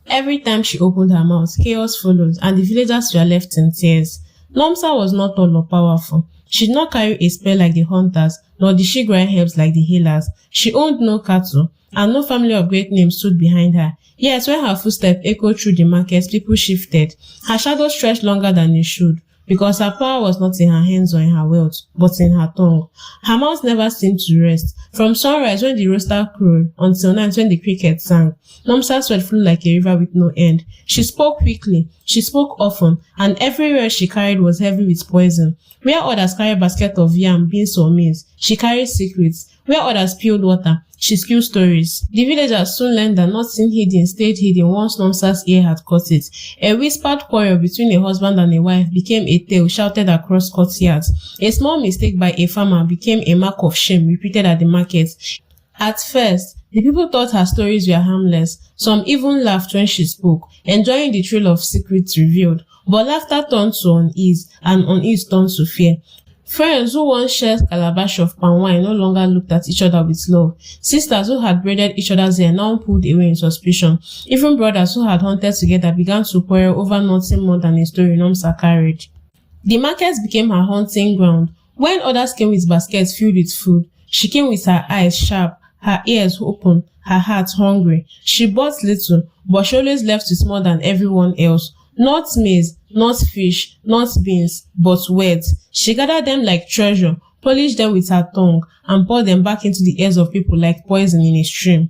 Every time she opened her mouth, chaos followed, and the villagers were left in tears. Nomsa was not tall or powerful. She did not carry a spear like the hunters, nor did she grind herbs like the healers. She owned no cattle, and no family of great name stood behind her. Yet when her footsteps echoed through the markets, people shifted. Her shadow stretched longer than it should, because her power was not in her hands or in her wealth, but in her tongue. Her mouth never seemed to rest. From sunrise when the rooster crowed until night when the cricket sang, Nomsa's sweat flew like a river with no end. She spoke quickly, she spoke often, and every word she carried was heavy with poison. Where others carried baskets of yam, beans, or maize, she carried secrets. Where others spilled water, she spilled stories. The villagers soon learned that nothing hidden stayed hidden once Nomsa's ear had caught it. A whispered quarrel between a husband and a wife became a tale shouted across courtyards. A small mistake by a farmer became a mark of shame repeated at the market. At first, the people thought her stories were harmless. Some even laughed when she spoke, enjoying the thrill of secrets revealed. But laughter turned to unease, and unease turned to fear. Friends who once shared calabash of palm wine no longer looked at each other with love. Sisters who had braided each other's hair now pulled away in suspicion. Even brothers who had hunted together began to quarrel over nothing more than a story Nomsa carried. The markets became her hunting ground. When others came with baskets filled with food, she came with her eyes sharp, her ears open, her heart hungry. She bought little, but she always left with more than everyone else. Not maize, not fish, not beans, but words. She gathered them like treasure, polished them with her tongue, and poured them back into the ears of people like poison in a stream.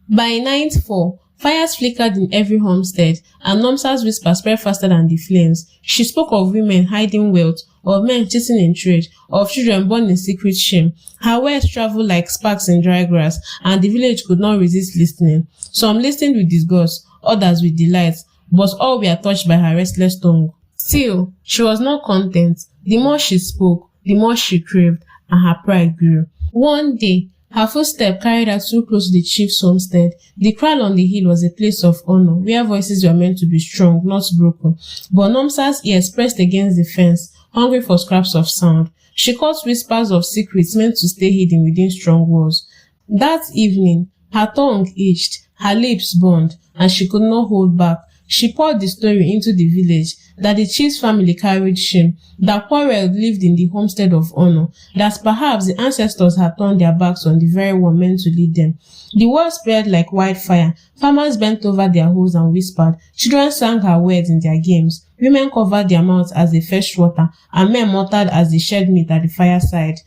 By nightfall, fires flickered in every homestead, and Nomsa's whisper spread faster than the flames. She spoke of women hiding wealth, of men cheating in trade, of children born in secret shame. Her words traveled like sparks in dry grass, and the village could not resist listening. Some listened with disgust, others with delight, but all were touched by her restless tongue. Still, she was not content. The more she spoke, the more she craved, and her pride grew. One day, her footstep carried her too close to the chief's homestead. The kraal on the hill was a place of honor, where voices were meant to be strong, not broken. But Nomsa's ears pressed against the fence, hungry for scraps of sound. She caught whispers of secrets meant to stay hidden within strong walls. That evening, her tongue itched, her lips burned, and she could not hold back. She poured the story into the village, that the chief's family carried shame, that quarrel lived in the homestead of honor, that perhaps the ancestors had turned their backs on the very one meant to lead them. The word spread like wildfire. Farmers bent over their hoes and whispered. Children sang her words in their games. Women covered their mouths as they fetched water, and men muttered as they shared meat at the fireside.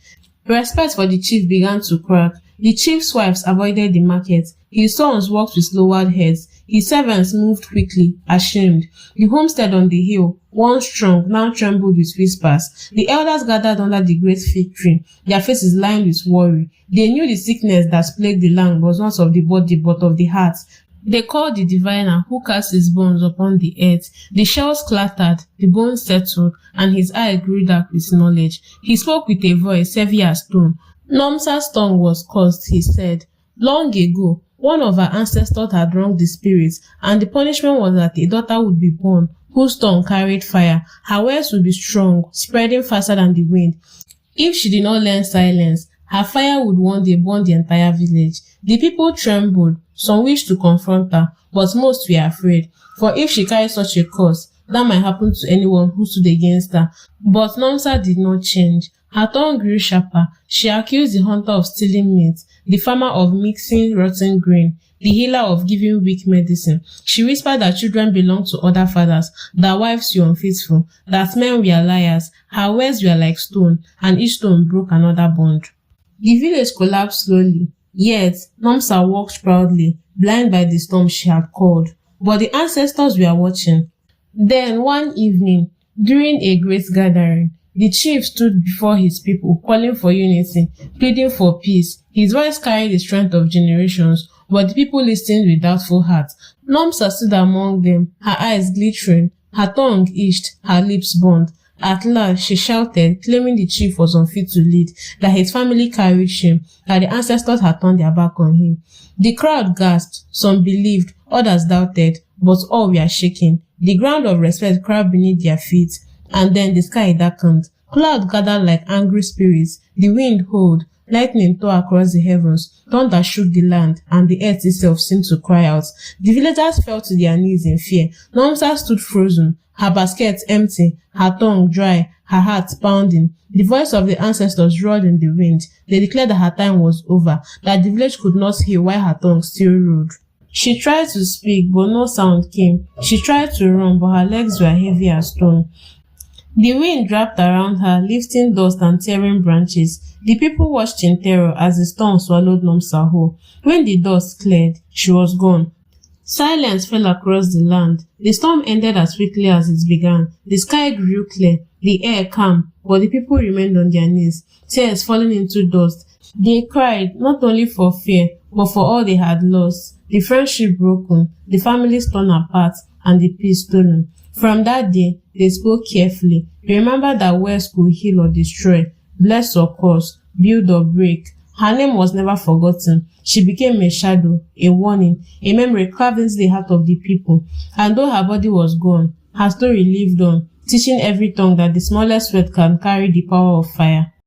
Respect for the chief began to crack. The chief's wives avoided the market. His sons walked with lowered heads. His servants moved quickly, ashamed. The homestead on the hill, once strong, now trembled with whispers. The elders gathered under the great fig tree, their faces lined with worry. They knew the sickness that plagued the land was not of the body but of the heart. They called the diviner who cast his bones upon the earth. The shells clattered, the bones settled, and his eye grew dark with knowledge. He spoke with a voice heavy as stone. Nomsa's tongue was cursed, he said. Long ago, one of her ancestors had wronged the spirits, and the punishment was that a daughter would be born, whose tongue carried fire. Her words would be strong, spreading faster than the wind. If she did not learn silence, her fire would one day burn the entire village. The people trembled. Some wished to confront her, but most were afraid. For if she carried such a curse, that might happen to anyone who stood against her. But Nomsa did not change. Her tongue grew sharper. She accused the hunter of stealing meat, the farmer of mixing rotten grain, the healer of giving weak medicine. She whispered that children belonged to other fathers, that wives were unfaithful, that men were liars. Her words were like stone, and each stone broke another bond. The village collapsed slowly. Yet, Nomsa walked proudly, blind by the storm she had called. But the ancestors were watching. Then, one evening, during a great gathering, the chief stood before his people, calling for unity, pleading for peace. His voice carried the strength of generations, but the people listened with doubtful hearts. Nomsa stood among them, her eyes glittering, her tongue itched, her lips burned. At last, she shouted, claiming the chief was unfit to lead, that his family carried shame, that the ancestors had turned their back on him. The crowd gasped. Some believed, others doubted, but all were shaking. The ground of respect cracked beneath their feet, and then the sky darkened. Clouds gathered like angry spirits, the wind howled, lightning tore across the heavens, thunder shook the land, and the earth itself seemed to cry out. The villagers fell to their knees in fear. Nomsa stood frozen, her basket empty, her tongue dry, her heart pounding. The voice of the ancestors roared in the wind. They declared that her time was over, that the village could not heal while her tongue still ruled. She tried to speak, but no sound came. She tried to run, but her legs were heavy as stone. The wind wrapped around her, lifting dust and tearing branches. The people watched in terror as the storm swallowed Nomsa whole. When the dust cleared, she was gone. Silence fell across the land. The storm ended as quickly as it began. The sky grew clear, the air calm, but the people remained on their knees, tears falling into dust. They cried, not only for fear, but for all they had lost. The friendship broken, the families torn apart, and the peace stolen. From that day, they spoke carefully. They remembered that words could heal or destroy, bless or curse, build or break. Her name was never forgotten. She became a shadow, a warning, a memory carved into the heart of the people. And though her body was gone, her story lived on, teaching every tongue that the smallest word can carry the power of fire.